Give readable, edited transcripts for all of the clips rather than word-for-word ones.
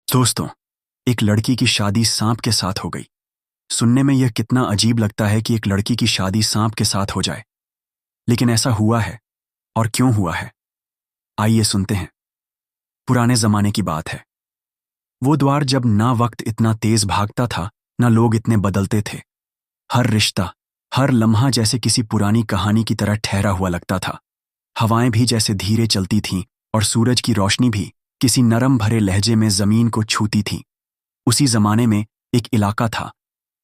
दोस्तों, एक लड़की की शादी सांप के साथ हो गई। सुनने में यह कितना अजीब लगता है कि एक लड़की की शादी सांप के साथ हो जाए, लेकिन ऐसा हुआ है। और क्यों हुआ है, आइए सुनते हैं। पुराने जमाने की बात है। वो द्वार जब ना वक्त इतना तेज भागता था, ना लोग इतने बदलते थे। हर रिश्ता, हर लम्हा जैसे किसी पुरानी कहानी की तरह ठहरा हुआ लगता था। हवाएं भी जैसे धीरे चलती थीं और सूरज की रोशनी भी किसी नरम भरे लहजे में जमीन को छूती थी। उसी जमाने में एक इलाका था,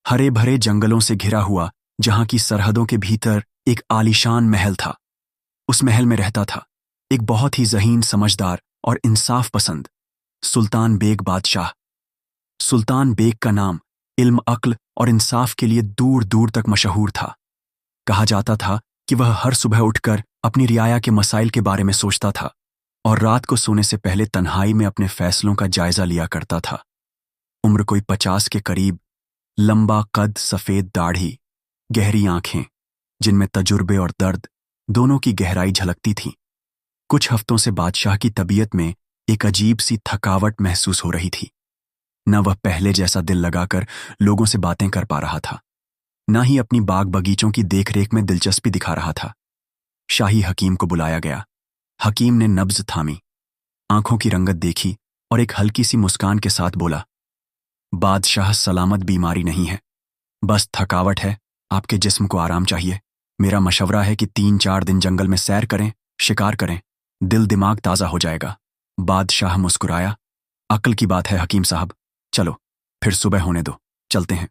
हरे भरे जंगलों से घिरा हुआ, जहां की सरहदों के भीतर एक आलीशान महल था। उस महल में रहता था एक बहुत ही ज़हीन, समझदार और इंसाफ पसंद सुल्तान बेग बादशाह। सुल्तान बेग का नाम इल्म, अक्ल और इंसाफ के लिए दूर दूर तक मशहूर था। कहा जाता था कि वह हर सुबह उठकर अपनी रियाया के मसाइल के बारे में सोचता था और रात को सोने से पहले तन्हाई में अपने फैसलों का जायजा लिया करता था। उम्र कोई 50 के करीब, लंबा कद, सफेद दाढ़ी, गहरी आंखें जिनमें तजुर्बे और दर्द दोनों की गहराई झलकती थी। कुछ हफ्तों से बादशाह की तबीयत में एक अजीब सी थकावट महसूस हो रही थी। न वह पहले जैसा दिल लगाकर लोगों से बातें कर पा रहा था, न ही अपनी बाग बगीचों की देखरेख में दिलचस्पी दिखा रहा था। शाही हकीम को बुलाया गया। हकीम ने नब्ज थामी, आंखों की रंगत देखी और एक हल्की सी मुस्कान के साथ बोला, बादशाह, सलामत बीमारी नहीं है, बस थकावट है। आपके जिस्म को आराम चाहिए। मेरा मशवरा है कि 3-4 दिन जंगल में सैर करें, शिकार करें, दिल दिमाग ताज़ा हो जाएगा। बादशाह मुस्कुराया, अक्ल की बात है हकीम साहब, चलो फिर सुबह होने दो, चलते हैं।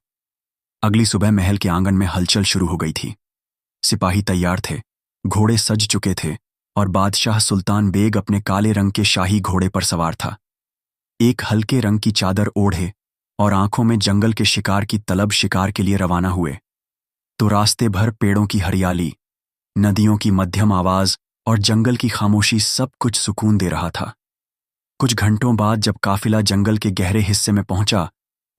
अगली सुबह महल के आंगन में हलचल शुरू हो गई थी। सिपाही तैयार थे, घोड़े सज चुके थे और बादशाह सुल्तान बेग अपने काले रंग के शाही घोड़े पर सवार था। एक हल्के रंग की चादर ओढ़े और आंखों में जंगल के शिकार की तलब शिकार के लिए रवाना हुए तो रास्ते भर पेड़ों की हरियाली, नदियों की मध्यम आवाज और जंगल की खामोशी सब कुछ सुकून दे रहा था। कुछ घंटों बाद जब काफिला जंगल के गहरे हिस्से में पहुंचा,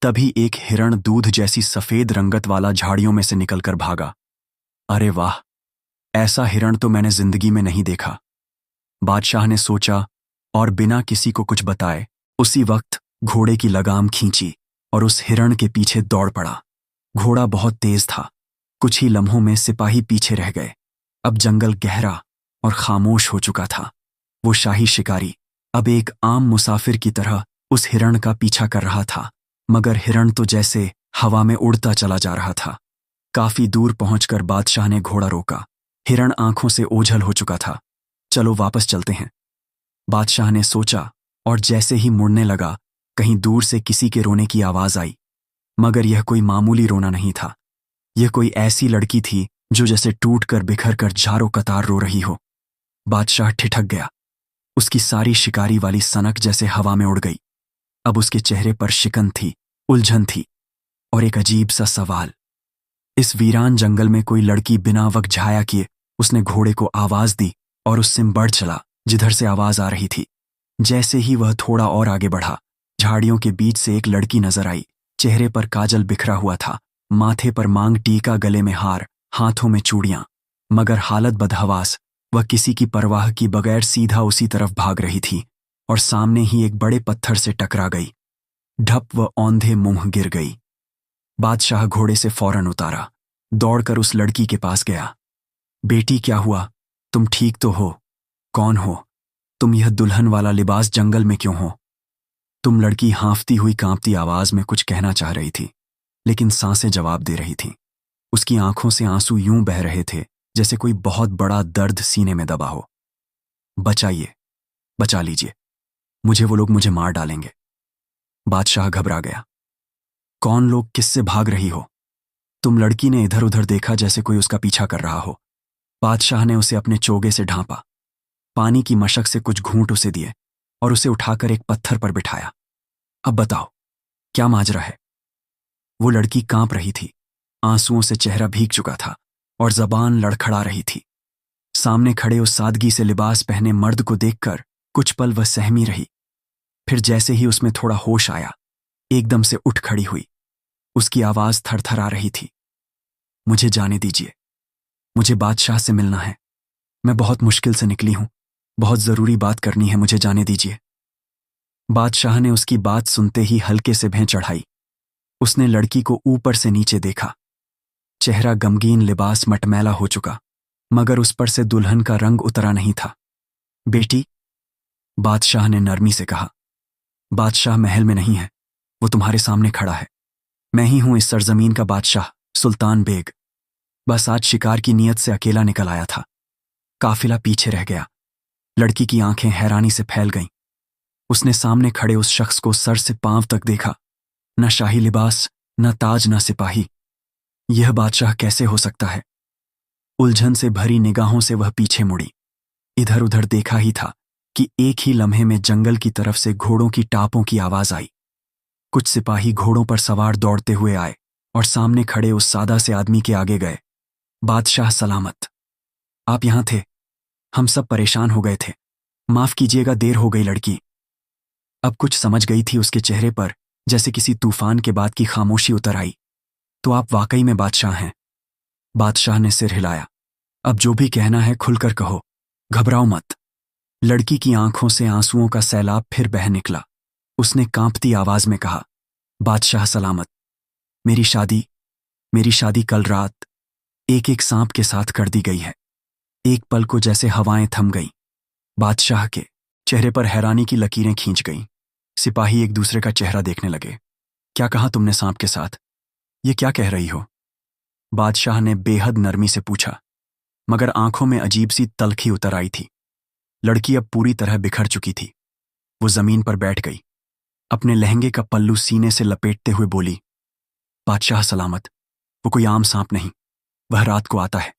तभी एक हिरण दूध जैसी सफेद रंगत वाला झाड़ियों में से निकलकर भागा। अरे वाह, ऐसा हिरण तो मैंने जिंदगी में नहीं देखा, बादशाह ने सोचा और बिना किसी को कुछ बताए उसी वक्त घोड़े की लगाम खींची और उस हिरण के पीछे दौड़ पड़ा। घोड़ा बहुत तेज था। कुछ ही लम्हों में सिपाही पीछे रह गए। अब जंगल गहरा और खामोश हो चुका था। वो शाही शिकारी अब एक आम मुसाफिर की तरह उस हिरण का पीछा कर रहा था, मगर हिरण तो जैसे हवा में उड़ता चला जा रहा था। काफी दूर पहुंचकर बादशाह ने घोड़ा रोका। हिरण आंखों से ओझल हो चुका था। चलो वापस चलते हैं, बादशाह ने सोचा, और जैसे ही मुड़ने लगा, कहीं दूर से किसी के रोने की आवाज आई। मगर यह कोई मामूली रोना नहीं था। यह कोई ऐसी लड़की थी जो जैसे टूट कर बिखर कर जारो कतार रो रही हो। बादशाह ठिठक गया। उसकी सारी शिकारी वाली सनक जैसे हवा में उड़ गई। अब उसके चेहरे पर शिकन थी, उलझन थी और एक अजीब सा सवाल। इस वीरान जंगल में कोई लड़की बिना वक्त झाया किए उसने घोड़े को आवाज दी और उससे बढ़ चला जिधर से आवाज आ रही थी। जैसे ही वह थोड़ा और आगे बढ़ा, झाड़ियों के बीच से एक लड़की नजर आई। चेहरे पर काजल बिखरा हुआ था, माथे पर मांग टीका, गले में हार, हाथों में चूड़ियां, मगर हालत बदहवास। वह किसी की परवाह की बगैर सीधा उसी तरफ भाग रही थी और सामने ही एक बड़े पत्थर से टकरा गई। ढप वह औंधे मुंह गिर गई। बादशाह घोड़े से फौरन उतारा, दौड़कर उस लड़की के पास गया। बेटी, क्या हुआ? तुम ठीक तो हो? कौन हो तुम? यह दुल्हन वाला लिबास जंगल में क्यों हो तुम? लड़की हाँफती हुई कांपती आवाज में कुछ कहना चाह रही थी, लेकिन सांसें जवाब दे रही थीं। उसकी आंखों से आंसू यूं बह रहे थे जैसे कोई बहुत बड़ा दर्द सीने में दबा हो। बचाइए, बचा लीजिए, वो लोग मुझे मार डालेंगे। बादशाह घबरा गया। कौन लोग? किससे भाग रही हो तुम? लड़की ने इधर उधर देखा जैसे कोई उसका पीछा कर रहा हो। बादशाह ने उसे अपने चोगे से ढांपा, पानी की मशक से कुछ घूंट उसे दिए और उसे उठाकर एक पत्थर पर बिठाया। अब बताओ, क्या माजरा है? वो लड़की कांप रही थी। आंसुओं से चेहरा भीग चुका था और जबान लड़खड़ा रही थी। सामने खड़े उस सादगी से लिबास पहने मर्द को देखकर कुछ पल वह सहमी रही। फिर जैसे ही उसमें थोड़ा होश आया, एकदम से उठ खड़ी हुई। उसकी आवाज थरथरा रही थी। मुझे जाने दीजिए, मुझे बादशाह से मिलना है। मैं बहुत मुश्किल से निकली हूं, बहुत जरूरी बात करनी है, मुझे जाने दीजिए। बादशाह ने उसकी बात सुनते ही हल्के से भें चढ़ाई। उसने लड़की को ऊपर से नीचे देखा। चेहरा गमगीन, लिबास मटमैला हो चुका, मगर उस पर से दुल्हन का रंग उतरा नहीं था। बेटी, बादशाह ने नरमी से कहा। बादशाह महल में नहीं है, वो तुम्हारे सामने खड़ा है। मैं ही हूं इस सरजमीन का बादशाह, सुल्तान बेग। बस आज शिकार की नीयत से अकेला निकल आया था। काफिला पीछे रह गया। लड़की की आंखें हैरानी से फैल गईं। उसने सामने खड़े उस शख्स को सर से पांव तक देखा। न शाही लिबास, न ताज, न सिपाही। यह बादशाह कैसे हो सकता है? उलझन से भरी निगाहों से वह पीछे मुड़ी। इधर उधर देखा ही था कि एक ही लम्हे में जंगल की तरफ से घोड़ों की टापों की आवाज आई। कुछ सिपाही घोड़ों पर सवार दौड़ते हुए आए और सामने खड़े उस सादा से आदमी के आगे गए। बादशाह सलामत, आप यहां थे? हम सब परेशान हो गए थे। माफ कीजिएगा, देर हो गई। लड़की अब कुछ समझ गई थी। उसके चेहरे पर जैसे किसी तूफान के बाद की खामोशी उतर आई। तो आप वाकई में बादशाह हैं? बादशाह ने सिर हिलाया। अब जो भी कहना है खुलकर कहो, घबराओ मत। लड़की की आंखों से आंसुओं का सैलाब फिर बह निकला। उसने कांपती आवाज में कहा, बादशाह सलामत, मेरी शादी कल रात एक एक सांप के साथ कर दी गई है। एक पल को जैसे हवाएं थम गईं। बादशाह के चेहरे पर हैरानी की लकीरें खींच गईं। सिपाही एक दूसरे का चेहरा देखने लगे। क्या कहा तुमने सांप के साथ? ये क्या कह रही हो? बादशाह ने बेहद नरमी से पूछा, मगर आंखों में अजीब सी तल्खी उतर आई थी। लड़की अब पूरी तरह बिखर चुकी थी। वो जमीन पर बैठ गई। अपने लहंगे का पल्लू सीने से लपेटते हुए बोली, बादशाह सलामत, वो कोई आम सांप नहीं। वह रात को आता है।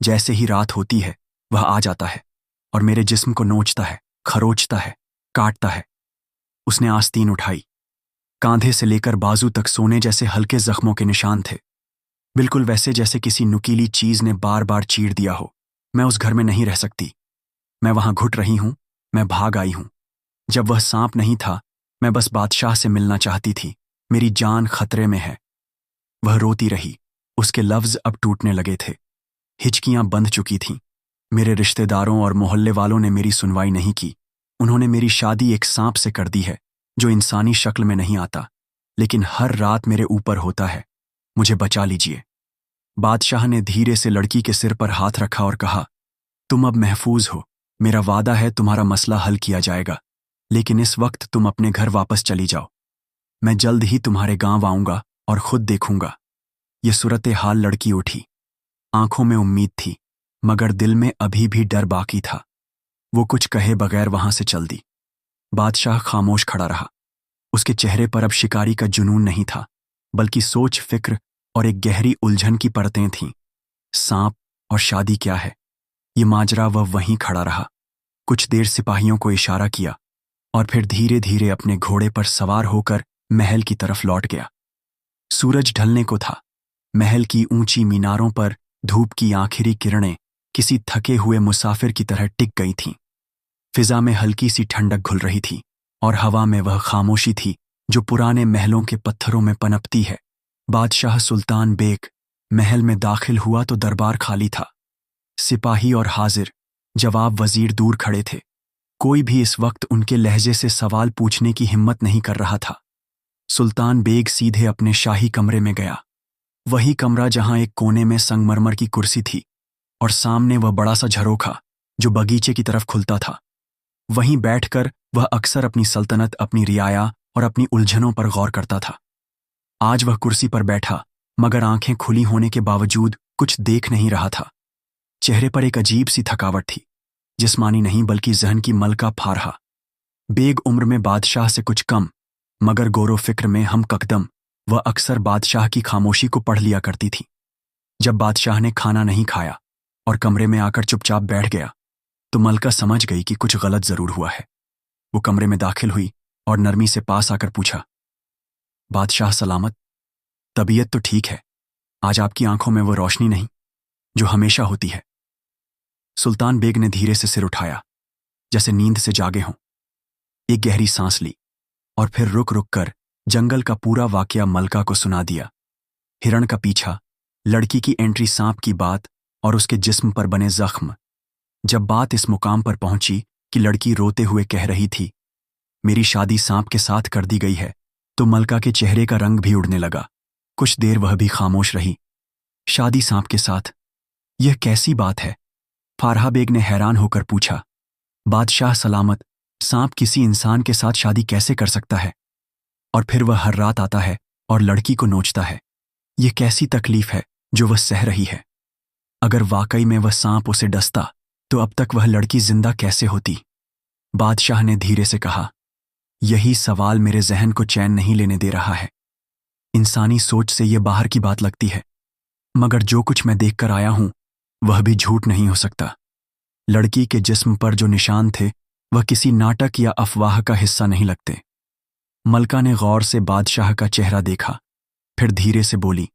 जैसे ही रात होती है वह आ जाता है और मेरे जिस्म को नोचता है, खरोचता है, काटता है। उसने आस्तीन उठाई। कांधे से लेकर बाजू तक सोने जैसे हल्के जख्मों के निशान थे, बिल्कुल वैसे जैसे किसी नुकीली चीज ने बार बार चीर दिया हो। मैं उस घर में नहीं रह सकती। मैं वहां घुट रही हूं। मैं भाग आई हूं। जब वह सांप नहीं था, मैं बस बादशाह से मिलना चाहती थी। मेरी जान खतरे में है। वह रोती रही। उसके लफ्ज अब टूटने लगे थे। हिचकियां बंध चुकी थीं। मेरे रिश्तेदारों और मोहल्ले वालों ने मेरी सुनवाई नहीं की। उन्होंने मेरी शादी एक सांप से कर दी है जो इंसानी शक्ल में नहीं आता, लेकिन हर रात मेरे ऊपर होता है। मुझे बचा लीजिए। बादशाह ने धीरे से लड़की के सिर पर हाथ रखा और कहा, तुम अब महफूज हो। मेरा वादा है तुम्हारा मसला हल किया जाएगा, लेकिन इस वक्त तुम अपने घर वापस चली जाओ। मैं जल्द ही तुम्हारे गांव आऊंगा और खुद देखूंगा। ये सूरत हाल। लड़की उठी। आंखों में उम्मीद थी, मगर दिल में अभी भी डर बाकी था। वो कुछ कहे बगैर वहां से चल दी। बादशाह खामोश खड़ा रहा। उसके चेहरे पर अब शिकारी का जुनून नहीं था, बल्कि सोच, फिक्र और एक गहरी उलझन की परतें थीं। सांप और शादी क्या है, ये माजरा। वह वहीं खड़ा रहा। कुछ देर सिपाहियों को इशारा किया और फिर धीरे धीरे अपने घोड़े पर सवार होकर महल की तरफ लौट गया। सूरज ढलने को था। महल की ऊंची मीनारों पर धूप की आखिरी किरणें किसी थके हुए मुसाफिर की तरह टिक गई थीं। फिजा में हल्की सी ठंडक घुल रही थी और हवा में वह खामोशी थी जो पुराने महलों के पत्थरों में पनपती है। बादशाह सुल्तान बेग महल में दाखिल हुआ तो दरबार खाली था। सिपाही और हाजिर, जवाब वजीर दूर खड़े थे। कोई भी इस वक्त उनके लहजे से सवाल पूछने की हिम्मत नहीं कर रहा था। सुल्तान बेग सीधे अपने शाही कमरे में गया। वही कमरा जहां एक कोने में संगमरमर की कुर्सी थी और सामने वह बड़ा सा झरोखा जो बगीचे की तरफ खुलता था। वहीं बैठकर वह अक्सर अपनी सल्तनत, अपनी रियाया और अपनी उलझनों पर गौर करता था। आज वह कुर्सी पर बैठा, मगर आंखें खुली होने के बावजूद कुछ देख नहीं रहा था। चेहरे पर एक अजीब सी थकावट थी, जिस्मानी नहीं बल्कि जहन की मलका फारहा। बेग उम्र में बादशाह से कुछ कम, मगर गौरो फिक्र में हम ककदम। वह अक्सर बादशाह की खामोशी को पढ़ लिया करती थी। जब बादशाह ने खाना नहीं खाया और कमरे में आकर चुपचाप बैठ गया, तो मलका समझ गई कि कुछ गलत जरूर हुआ है। वो कमरे में दाखिल हुई और नरमी से पास आकर पूछा, बादशाह सलामत, तबीयत तो ठीक है? आज आपकी आंखों में वो रोशनी नहीं जो हमेशा होती है। सुल्तान बेग ने धीरे से सिर उठाया, जैसे नींद से जागे हों। एक गहरी सांस ली और फिर रुक रुक कर जंगल का पूरा वाकया मलका को सुना दिया। हिरण का पीछा, लड़की की एंट्री, सांप की बात और उसके जिस्म पर बने जख्म। जब बात इस मुकाम पर पहुंची कि लड़की रोते हुए कह रही थी, मेरी शादी सांप के साथ कर दी गई है, तो मलका के चेहरे का रंग भी उड़ने लगा। कुछ देर वह भी खामोश रही। शादी सांप के साथ? यह कैसी बात है? फारहा बेग ने हैरान होकर पूछा। बादशाह सलामत, सांप किसी इंसान के साथ शादी कैसे कर सकता है? और फिर वह हर रात आता है और लड़की को नोचता है। यह कैसी तकलीफ है जो वह सह रही है? अगर वाकई में वह सांप उसे डसता तो अब तक वह लड़की जिंदा कैसे होती? बादशाह ने धीरे से कहा, यही सवाल मेरे जहन को चैन नहीं लेने दे रहा है। इंसानी सोच से यह बाहर की बात लगती है, मगर जो कुछ मैं देखकर आया हूं वह भी झूठ नहीं हो सकता। लड़की के जिस्म पर जो निशान थे वह किसी नाटक या अफवाह का हिस्सा नहीं लगते। मलका ने गौर से बादशाह का चेहरा देखा, फिर धीरे से बोली,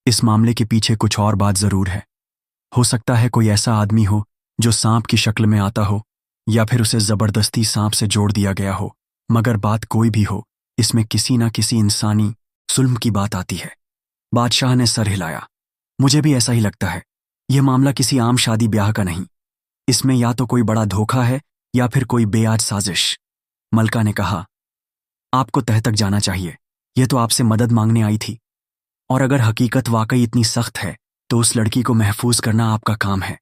इस मामले के पीछे कुछ और बात जरूर है। हो सकता है कोई ऐसा आदमी हो जो सांप की शक्ल में आता हो, या फिर उसे जबरदस्ती सांप से जोड़ दिया गया हो। मगर बात कोई भी हो, इसमें किसी ना किसी इंसानी जुल्म की बात आती है। बादशाह ने सर हिलाया। मुझे भी ऐसा ही लगता है। यह मामला किसी आम शादी ब्याह का नहीं। इसमें या तो कोई बड़ा धोखा है या फिर कोई बेआज साजिश। मलका ने कहा, आपको तह तक जाना चाहिए। यह तो आपसे मदद मांगने आई थी, और अगर हकीकत वाकई इतनी सख्त है तो उस लड़की को महफूज करना आपका काम है।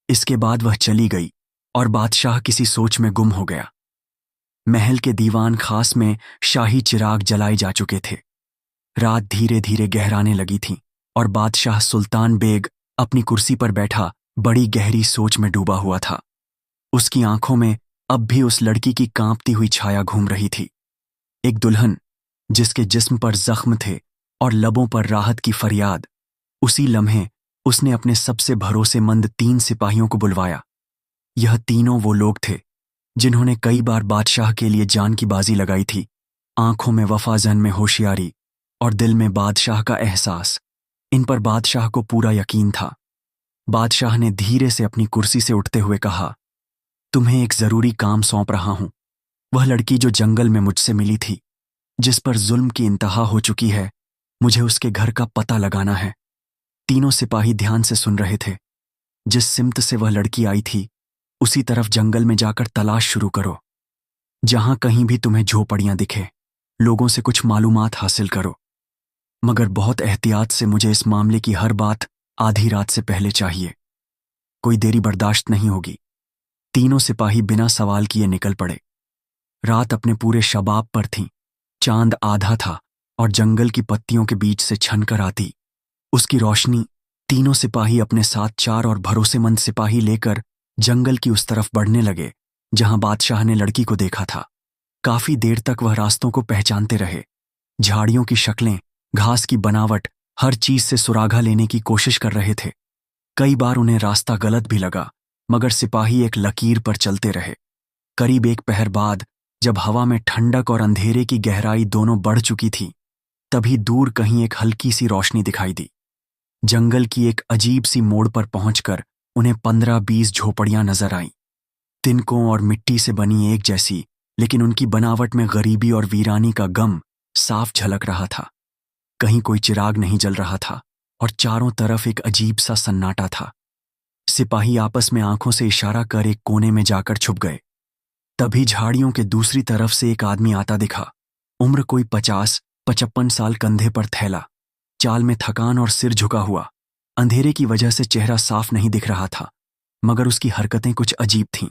इसके बाद वह चली गई और बादशाह किसी सोच में गुम हो गया। महल के दीवान खास में शाही चिराग जलाए जा चुके थे। रात धीरे धीरे गहराने लगी थी और बादशाह सुल्तान बेग अपनी कुर्सी पर बैठा बड़ी गहरी सोच में डूबा हुआ था। उसकी आंखों में अब भी उस लड़की की कांपती हुई छाया घूम रही थी। एक दुल्हन जिसके जिस्म पर जख्म थे और लबों पर राहत की फरियाद। उसी लम्हे उसने अपने सबसे भरोसेमंद 3 सिपाहियों को बुलवाया। यह तीनों वो लोग थे जिन्होंने कई बार बादशाह के लिए जान की बाजी लगाई थी। आंखों में वफाजन में होशियारी और दिल में बादशाह का एहसास। इन पर बादशाह को पूरा यकीन था। बादशाह ने धीरे से अपनी कुर्सी से उठते हुए कहा, तुम्हें एक जरूरी काम सौंप रहा हूं। वह लड़की जो जंगल में मुझसे मिली थी, जिस पर जुल्म की इंतहा हो चुकी है, मुझे उसके घर का पता लगाना है। तीनों सिपाही ध्यान से सुन रहे थे। जिस सिमत से वह लड़की आई थी उसी तरफ जंगल में जाकर तलाश शुरू करो। जहां कहीं भी तुम्हें झोपड़ियां दिखे, लोगों से कुछ मालूमात हासिल करो। मगर बहुत एहतियात से मुझे इस मामले की हर बात आधी रात से पहले चाहिए। कोई देरी बर्दाश्त नहीं होगी। तीनों सिपाही बिना सवाल किए निकल पड़े। रात अपने पूरे शबाब पर थी। चांद आधा था और जंगल की पत्तियों के बीच से छनकर आती उसकी रोशनी। तीनों सिपाही अपने साथ 4 और भरोसेमंद सिपाही लेकर जंगल की उस तरफ बढ़ने लगे जहां बादशाह ने लड़की को देखा था। काफी देर तक वह रास्तों को पहचानते रहे। झाड़ियों की शक्लें, घास की बनावट, हर चीज से सुरागा लेने की कोशिश कर रहे थे। कई बार उन्हें रास्ता गलत भी लगा, मगर सिपाही एक लकीर पर चलते रहे। करीब 1 पहर बाद जब हवा में ठंडक और अंधेरे की गहराई दोनों बढ़ चुकी थी, तभी दूर कहीं एक हल्की सी रोशनी दिखाई दी। जंगल की एक अजीब सी मोड़ पर पहुंचकर उन्हें 15-20 झोपड़ियां नजर आईं। तिनकों और मिट्टी से बनी एक जैसी, लेकिन उनकी बनावट में गरीबी और वीरानी का गम साफ झलक रहा था। कहीं कोई चिराग नहीं जल रहा था और चारों तरफ एक अजीब सा सन्नाटा था। सिपाही आपस में आंखों से इशारा कर एक कोने में जाकर छुप गए। तभी झाड़ियों के दूसरी तरफ से एक आदमी आता दिखा। उम्र कोई 50-55 साल, कंधे पर थैला, चाल में थकान और सिर झुका हुआ। अंधेरे की वजह से चेहरा साफ नहीं दिख रहा था, मगर उसकी हरकतें कुछ अजीब थीं।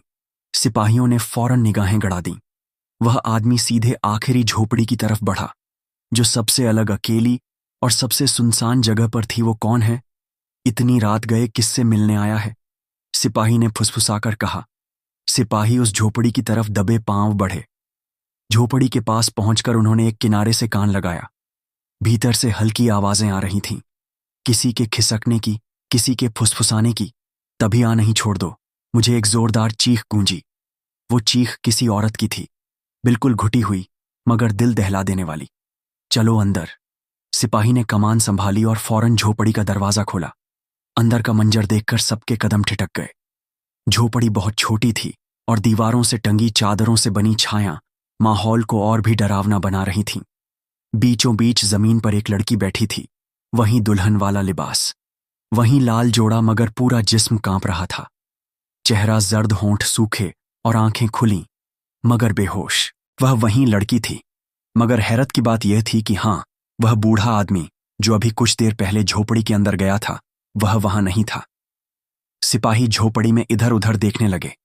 सिपाहियों ने फौरन निगाहें गड़ा दीं। वह आदमी सीधे आखिरी झोपड़ी की तरफ बढ़ा, जो सबसे अलग, अकेली और सबसे सुनसान जगह पर थी। वो कौन है? इतनी रात गए किससे मिलने आया है? सिपाही ने फुसफुसाकर कहा। सिपाही उस झोपड़ी की तरफ दबे पांव बढ़े। झोपड़ी के पास पहुंचकर उन्होंने एक किनारे से कान लगाया। भीतर से हल्की आवाजें आ रही थीं, किसी के खिसकने की, किसी के फुसफुसाने की। तभी आ नहीं छोड़ दो, मुझे एक जोरदार चीख गूंजी। वो चीख किसी औरत की थी, बिल्कुल घुटी हुई मगर दिल दहला देने वाली। चलो अंदर। सिपाही ने कमान संभाली और फौरन झोपड़ी का दरवाजा खोला। अंदर का मंजर देखकर सबके कदम ठिठक गए। झोपड़ी बहुत छोटी थी और दीवारों से टंगी चादरों से बनी छायां माहौल को और भी डरावना बना रही थीं। बीचों बीच जमीन पर एक लड़की बैठी थी, वहीं दुल्हन वाला लिबास, वहीं लाल जोड़ा, मगर पूरा जिस्म कांप रहा था। चेहरा जर्द, होंठ सूखे और आंखें खुली, मगर बेहोश। वह वहीं लड़की थी, मगर हैरत की बात यह थी कि हाँ, वह बूढ़ा आदमी जो अभी कुछ देर पहले झोपड़ी के अंदर गया था, वह वहां नहीं था। सिपाही झोपड़ी में इधर उधर देखने लगे।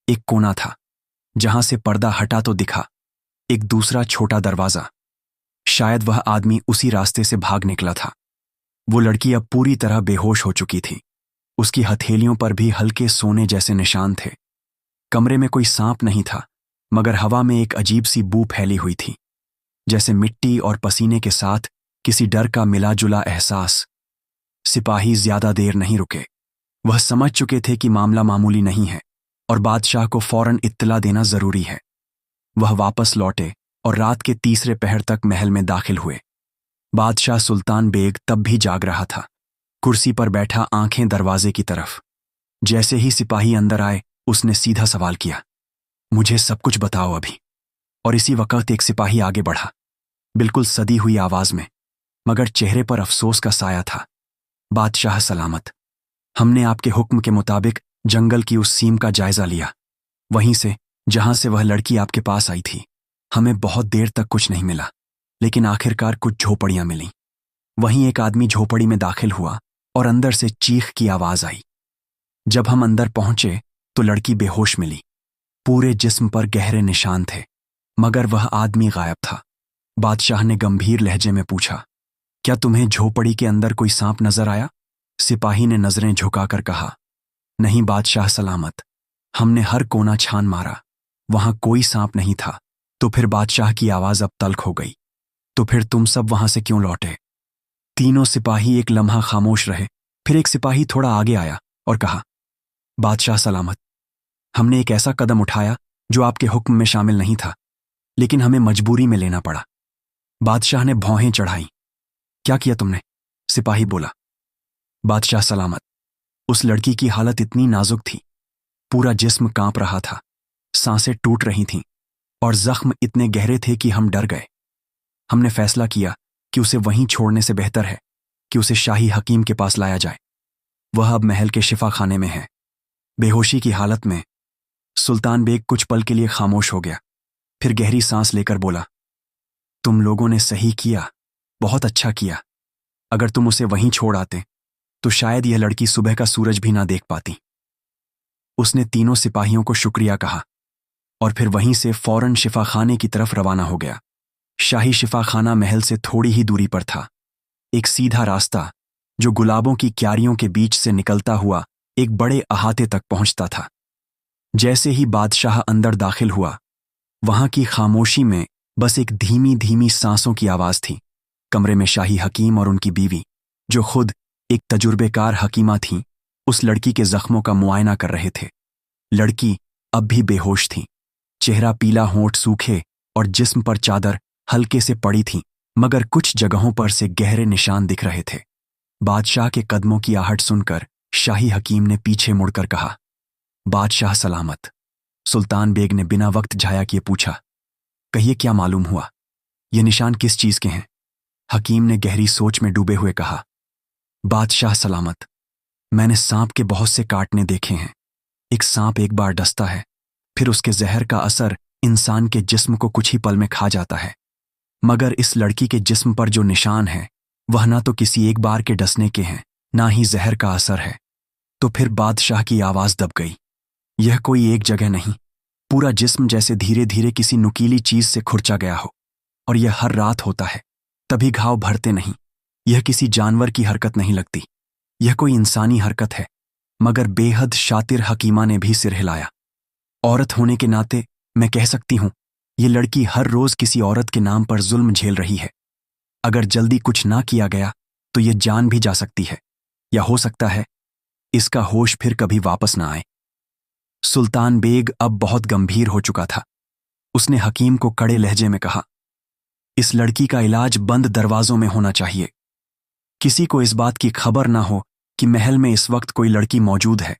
एक कोना था जहां से पर्दा हटा तो दिखा एक दूसरा छोटा दरवाजा। शायद वह आदमी उसी रास्ते से भाग निकला था। वो लड़की अब पूरी तरह बेहोश हो चुकी थी। उसकी हथेलियों पर भी हल्के सोने जैसे निशान थे। कमरे में कोई सांप नहीं था, मगर हवा में एक अजीब सी बू फैली हुई थी, जैसे मिट्टी और पसीने के साथ किसी डर का मिला जुला एहसास। सिपाही ज्यादा देर नहीं रुके। वह समझ चुके थे कि मामला मामूली नहीं है और बादशाह को फौरन इत्तला देना जरूरी है। वह वापस लौटे और रात के तीसरे पहर तक महल में दाखिल हुए। बादशाह सुल्तान बेग तब भी जाग रहा था, कुर्सी पर बैठा, आंखें दरवाजे की तरफ। जैसे ही सिपाही अंदर आए, उसने सीधा सवाल किया, मुझे सब कुछ बताओ अभी। और इसी वक्त एक सिपाही आगे बढ़ा, बिल्कुल सदी हुई आवाज में, मगर चेहरे पर अफसोस का साया था। बादशाह सलामत, हमने आपके हुक्म के मुताबिक जंगल की उस सीम का जायजा लिया, वहीं से जहां से वह लड़की आपके पास आई थी। हमें बहुत देर तक कुछ नहीं मिला, लेकिन आखिरकार कुछ झोपड़ियां मिलीं। वहीं एक आदमी झोपड़ी में दाखिल हुआ और अंदर से चीख की आवाज आई। जब हम अंदर पहुंचे तो लड़की बेहोश मिली। पूरे जिस्म पर गहरे निशान थे, मगर वह आदमी गायब था। बादशाह ने गंभीर लहजे में पूछा, क्या तुम्हें झोपड़ी के अंदर कोई सांप नजर आया? सिपाही ने नजरें झुकाकर कहा, नहीं बादशाह सलामत, हमने हर कोना छान मारा, वहां कोई सांप नहीं था। तो फिर बादशाह की आवाज अब तल्ख हो गई, तो फिर तुम सब वहां से क्यों लौटे? तीनों सिपाही एक लम्हा खामोश रहे। फिर एक सिपाही थोड़ा आगे आया और कहा, बादशाह सलामत, हमने एक ऐसा कदम उठाया जो आपके हुक्म में शामिल नहीं था, लेकिन हमें मजबूरी में लेना पड़ा। बादशाह ने भौहें चढ़ाई। क्या किया तुमने? सिपाही बोला। बादशाह सलामत, उस लड़की की हालत इतनी नाजुक थी, पूरा जिस्म कांप रहा था, सांसें टूट रही थीं और जख्म इतने गहरे थे कि हम डर गए। हमने फैसला किया कि उसे वहीं छोड़ने से बेहतर है कि उसे शाही हकीम के पास लाया जाए। वह अब महल के शिफा खाने में है, बेहोशी की हालत में। सुल्तान बेग कुछ पल के लिए खामोश हो गया, फिर गहरी सांस लेकर बोला, तुम लोगों ने सही किया, बहुत अच्छा किया। अगर तुम उसे वहीं छोड़ आते तो शायद यह लड़की सुबह का सूरज भी ना देख पाती। उसने तीनों सिपाहियों को शुक्रिया कहा और फिर वहीं से फौरन शिफा खाने की तरफ रवाना हो गया। शाही शिफा खाना महल से थोड़ी ही दूरी पर था। एक सीधा रास्ता जो गुलाबों की क्यारियों के बीच से निकलता हुआ एक बड़े अहाते तक पहुंचता था। जैसे ही बादशाह अंदर दाखिल हुआ, वहां की खामोशी में बस एक धीमी धीमी सांसों की आवाज थी। कमरे में शाही हकीम और उनकी बीवी, जो खुद एक तजुर्बेकार हकीमा थीं, उस लड़की के जख्मों का मुआयना कर रहे थे। लड़की अब भी बेहोश थी, चेहरा पीला, होंठ सूखे और जिस्म पर चादर हल्के से पड़ी थी, मगर कुछ जगहों पर से गहरे निशान दिख रहे थे। बादशाह के कदमों की आहट सुनकर शाही हकीम ने पीछे मुड़कर कहा, बादशाह सलामत। सुल्तान बेग ने बिना वक्त जाया किए पूछा, कहिए क्या मालूम हुआ? ये निशान किस चीज के हैं? हकीम ने गहरी सोच में डूबे हुए कहा, बादशाह सलामत, मैंने सांप के बहुत से काटने देखे हैं। एक सांप एक बार डसता है, फिर उसके जहर का असर इंसान के जिस्म को कुछ ही पल में खा जाता है, मगर इस लड़की के जिस्म पर जो निशान है वह ना तो किसी एक बार के डसने के हैं, ना ही जहर का असर है। तो फिर बादशाह की आवाज दब गई। यह कोई एक जगह नहीं, पूरा जिस्म जैसे धीरे धीरे किसी नुकीली चीज से खुरचा गया हो, और यह हर रात होता है, तभी घाव भरते नहीं। यह किसी जानवर की हरकत नहीं लगती, यह कोई इंसानी हरकत है। मगर बेहद शातिर हकीमा ने भी सिर हिलाया। औरत होने के नाते मैं कह सकती हूं, यह लड़की हर रोज किसी औरत के नाम पर जुल्म झेल रही है। अगर जल्दी कुछ ना किया गया तो यह जान भी जा सकती है, या हो सकता है इसका होश फिर कभी वापस ना आए। सुल्तान बेग अब बहुत गंभीर हो चुका था। उसने हकीम को कड़े लहजे में कहा, इस लड़की का इलाज बंद दरवाजों में होना चाहिए। किसी को इस बात की खबर ना हो कि महल में इस वक्त कोई लड़की मौजूद है।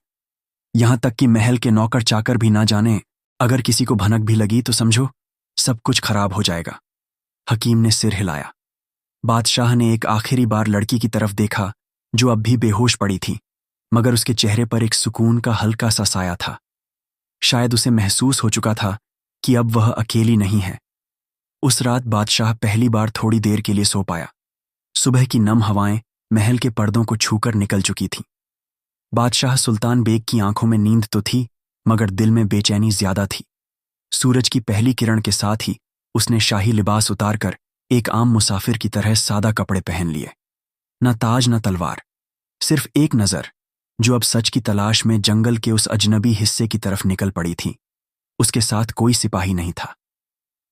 यहां तक कि महल के नौकर चाकर भी ना जाने। अगर किसी को भनक भी लगी तो समझो सब कुछ खराब हो जाएगा। हकीम ने सिर हिलाया। बादशाह ने एक आखिरी बार लड़की की तरफ देखा, जो अब भी बेहोश पड़ी थी, मगर उसके चेहरे पर एक सुकून का हल्का सा साया था। शायद उसे महसूस हो चुका था कि अब वह अकेली नहीं है। उस रात बादशाह पहली बार थोड़ी देर के लिए सो पाया। सुबह की नम हवाएं महल के पर्दों को छूकर निकल चुकी थीं। बादशाह सुल्तान बेग की आंखों में नींद तो थी, मगर दिल में बेचैनी ज्यादा थी। सूरज की पहली किरण के साथ ही उसने शाही लिबास उतारकर एक आम मुसाफिर की तरह सादा कपड़े पहन लिए। न ताज न तलवार, सिर्फ एक नजर जो अब सच की तलाश में जंगल के उस अजनबी हिस्से की तरफ निकल पड़ी थी। उसके साथ कोई सिपाही नहीं था।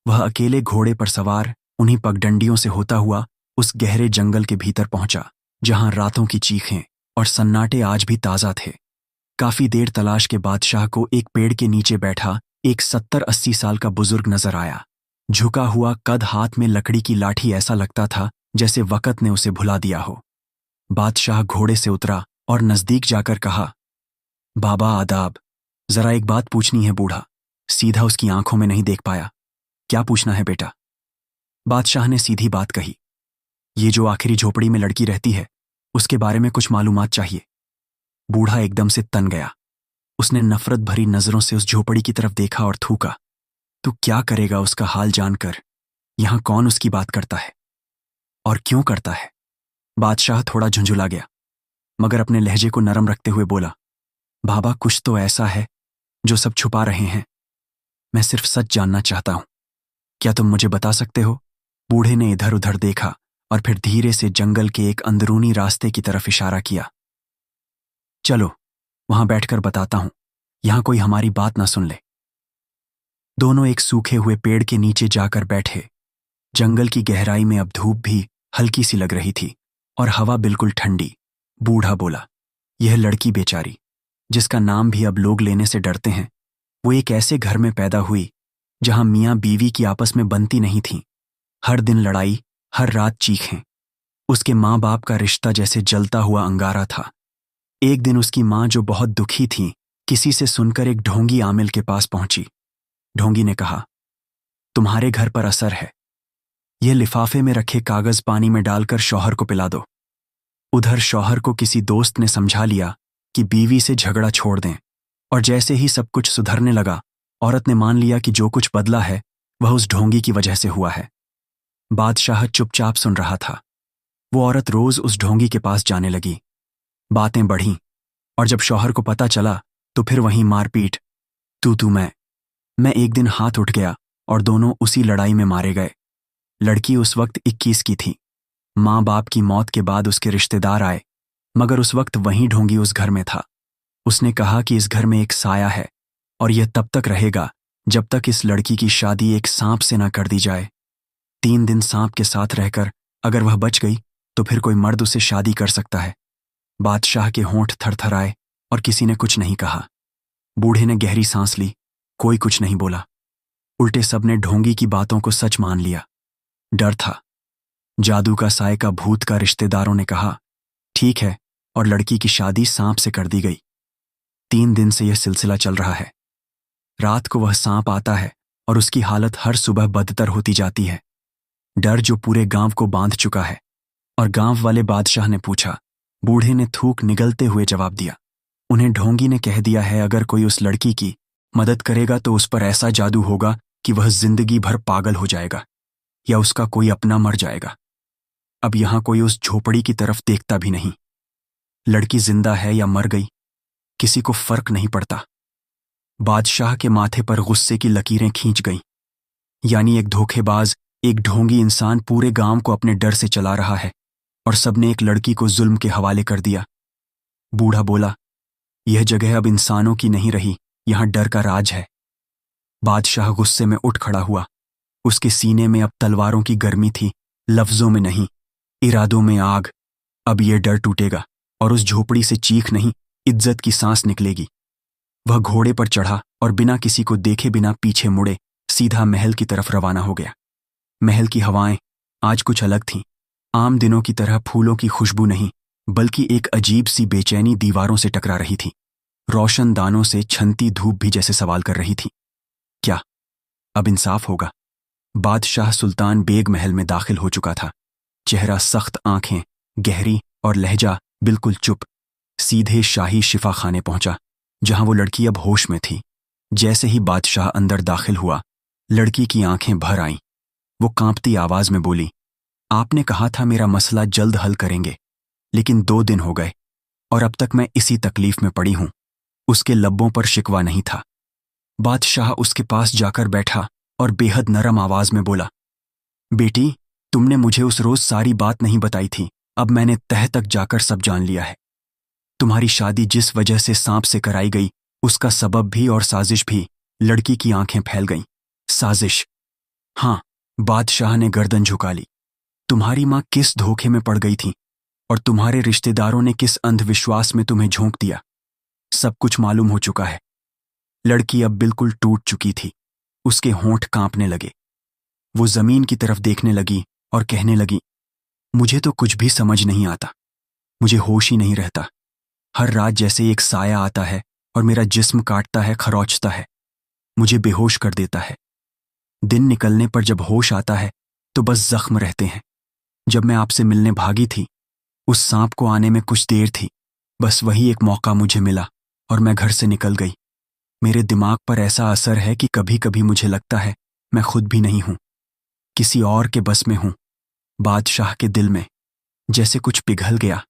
वह अकेले घोड़े पर सवार उन्हीं पगडंडियों से होता हुआ उस गहरे जंगल के भीतर पहुंचा जहां रातों की चीखें और सन्नाटे आज भी ताजा थे। काफी देर तलाश के बादशाह को एक पेड़ के नीचे बैठा एक 70-80 साल का बुजुर्ग नजर आया। झुका हुआ कद, हाथ में लकड़ी की लाठी, ऐसा लगता था जैसे वक़्त ने उसे भुला दिया हो। बादशाह घोड़े से उतरा और नजदीक जाकर कहा, बाबा आदाब, जरा एक बात पूछनी है। बूढ़ा सीधा उसकी आंखों में नहीं देख पाया। क्या पूछना है बेटा? बादशाह ने सीधी बात कही, ये जो आखिरी झोपड़ी में लड़की रहती है उसके बारे में कुछ मालूमात चाहिए। बूढ़ा एकदम से तन गया। उसने नफरत भरी नजरों से उस झोपड़ी की तरफ देखा और थूका, तू क्या करेगा उसका हाल जानकर? यहां कौन उसकी बात करता है और क्यों करता है? बादशाह थोड़ा झुंझुला गया, मगर अपने लहजे को नरम रखते हुए बोला, बाबा कुछ तो ऐसा है जो सब छुपा रहे हैं। मैं सिर्फ सच जानना चाहता हूं। क्या तुम मुझे बता सकते हो? बूढ़े ने इधर उधर देखा और फिर धीरे से जंगल के एक अंदरूनी रास्ते की तरफ इशारा किया। चलो वहां बैठकर बताता हूं, यहां कोई हमारी बात ना सुन ले। दोनों एक सूखे हुए पेड़ के नीचे जाकर बैठे। जंगल की गहराई में अब धूप भी हल्की सी लग रही थी और हवा बिल्कुल ठंडी। बूढ़ा बोला, यह लड़की बेचारी, जिसका नाम भी अब लोग लेने से डरते हैं, वो एक ऐसे घर में पैदा हुई जहां मियां बीवी की आपस में बनती नहीं थी। हर दिन लड़ाई, हर रात चीखें। उसके माँ बाप का रिश्ता जैसे जलता हुआ अंगारा था। एक दिन उसकी माँ, जो बहुत दुखी थी, किसी से सुनकर एक ढोंगी आमिल के पास पहुंची। ढोंगी ने कहा, तुम्हारे घर पर असर है, यह लिफाफे में रखे कागज पानी में डालकर शौहर को पिला दो। उधर शौहर को किसी दोस्त ने समझा लिया कि बीवी से झगड़ा छोड़ दें, और जैसे ही सब कुछ सुधरने लगा, औरत ने मान लिया कि जो कुछ बदला है वह उस ढोंगी की वजह से हुआ है। बादशाह चुपचाप सुन रहा था। वो औरत रोज उस ढोंगी के पास जाने लगी। बातें बढ़ीं, और जब शौहर को पता चला तो फिर वहीं मारपीट, तू मैं। एक दिन हाथ उठ गया और दोनों उसी लड़ाई में मारे गए। लड़की उस वक्त 21 की थी। माँ बाप की मौत के बाद उसके रिश्तेदार आए, मगर उस वक्त वहीं ढोंगी उस घर में था। उसने कहा कि इस घर में एक साया है और यह तब तक रहेगा जब तक इस लड़की की शादी एक सांप से ना कर दी जाए। 3 दिन सांप के साथ रहकर अगर वह बच गई तो फिर कोई मर्द उसे शादी कर सकता है। बादशाह के होंठ थरथराए और किसी ने कुछ नहीं कहा। बूढ़े ने गहरी सांस ली, कोई कुछ नहीं बोला। उल्टे सबने ढोंगी की बातों को सच मान लिया। डर था, जादू का साए का भूत का। रिश्तेदारों ने कहा, ठीक है, और लड़की की शादी सांप से कर दी गई। 3 दिन से यह सिलसिला चल रहा है। रात को वह सांप आता है और उसकी हालत हर सुबह बदतर होती जाती है। डर जो पूरे गांव को बांध चुका है। और गांव वाले बादशाह ने पूछा। बूढ़े ने थूक निगलते हुए जवाब दिया, उन्हें ढोंगी ने कह दिया है अगर कोई उस लड़की की मदद करेगा तो उस पर ऐसा जादू होगा कि वह जिंदगी भर पागल हो जाएगा या उसका कोई अपना मर जाएगा। अब यहां कोई उस झोपड़ी की तरफ देखता भी नहीं। लड़की जिंदा है या मर गई, किसी को फर्क नहीं पड़ता। बादशाह के माथे पर गुस्से की लकीरें खींच गईं। यानी एक धोखेबाज, एक ढोंगी इंसान पूरे गांव को अपने डर से चला रहा है और सबने एक लड़की को जुल्म के हवाले कर दिया। बूढ़ा बोला, यह जगह अब इंसानों की नहीं रही, यहां डर का राज है। बादशाह गुस्से में उठ खड़ा हुआ। उसके सीने में अब तलवारों की गर्मी थी, लफ्जों में नहीं, इरादों में आग। अब यह डर टूटेगा और उस झोपड़ी से चीख नहीं, इज्जत की सांस निकलेगी। वह घोड़े पर चढ़ा और बिना किसी को देखे बिना पीछे मुड़े सीधा महल की तरफ रवाना हो गया। महल की हवाएं आज कुछ अलग थीं। आम दिनों की तरह फूलों की खुशबू नहीं, बल्कि एक अजीब सी बेचैनी दीवारों से टकरा रही थी। रोशनदानों से छनती धूप भी जैसे सवाल कर रही थी, क्या अब इंसाफ होगा? बादशाह सुल्तान बेग महल में दाखिल हो चुका था। चेहरा सख्त, आंखें गहरी और लहजा बिल्कुल चुप। सीधे शाही शिफा खाने पहुंचा, जहां वो लड़की अब होश में थी। जैसे ही बादशाह अंदर दाखिल हुआ लड़की की आंखें भर आईं। वो कांपती आवाज में बोली, आपने कहा था मेरा मसला जल्द हल करेंगे, लेकिन 2 दिन हो गए और अब तक मैं इसी तकलीफ में पड़ी हूं। उसके लब्बों पर शिकवा नहीं था। बादशाह उसके पास जाकर बैठा और बेहद नरम आवाज में बोला, बेटी, तुमने मुझे उस रोज सारी बात नहीं बताई थी। अब मैंने तह तक जाकर सब जान लिया है। तुम्हारी शादी जिस वजह से सांप से कराई गई, उसका सबब भी और साजिश भी। लड़की की आंखें फैल गईं। साजिश? हाँ, बादशाह ने गर्दन झुका ली। तुम्हारी मां किस धोखे में पड़ गई थी और तुम्हारे रिश्तेदारों ने किस अंधविश्वास में तुम्हें झोंक दिया, सब कुछ मालूम हो चुका है। लड़की अब बिल्कुल टूट चुकी थी। उसके होंठ कांपने लगे। वो जमीन की तरफ देखने लगी और कहने लगी, मुझे तो कुछ भी समझ नहीं आता। मुझे होश ही नहीं रहता। हर रात जैसे एक साया आता है और मेरा जिस्म काटता है, खरोंचता है, मुझे बेहोश कर देता है। दिन निकलने पर जब होश आता है तो बस जख्म रहते हैं। जब मैं आपसे मिलने भागी थी, उस सांप को आने में कुछ देर थी। बस वही एक मौका मुझे मिला और मैं घर से निकल गई। मेरे दिमाग पर ऐसा असर है कि कभी कभी मुझे लगता है मैं खुद भी नहीं हूं, किसी और के बस में हूं। बादशाह के दिल में जैसे कुछ पिघल गया।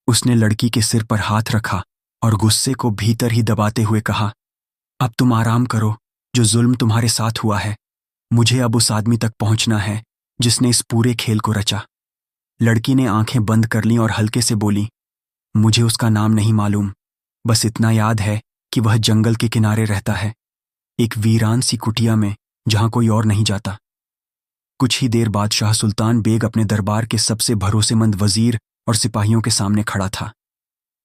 उसने लड़की के सिर पर हाथ रखा और गुस्से को भीतर ही दबाते हुए कहा, अब तुम आराम करो। जो जुल्म तुम्हारे साथ हुआ है, मुझे अब उस आदमी तक पहुंचना है जिसने इस पूरे खेल को रचा। लड़की ने आंखें बंद कर लीं और हल्के से बोली, मुझे उसका नाम नहीं मालूम, बस इतना याद है कि वह जंगल के किनारे रहता है, एक वीरान सी कुटिया में जहां कोई और नहीं जाता। कुछ ही देर बाद शाह सुल्तान बेग अपने दरबार के सबसे भरोसेमंद वजीर और सिपाहियों के सामने खड़ा था।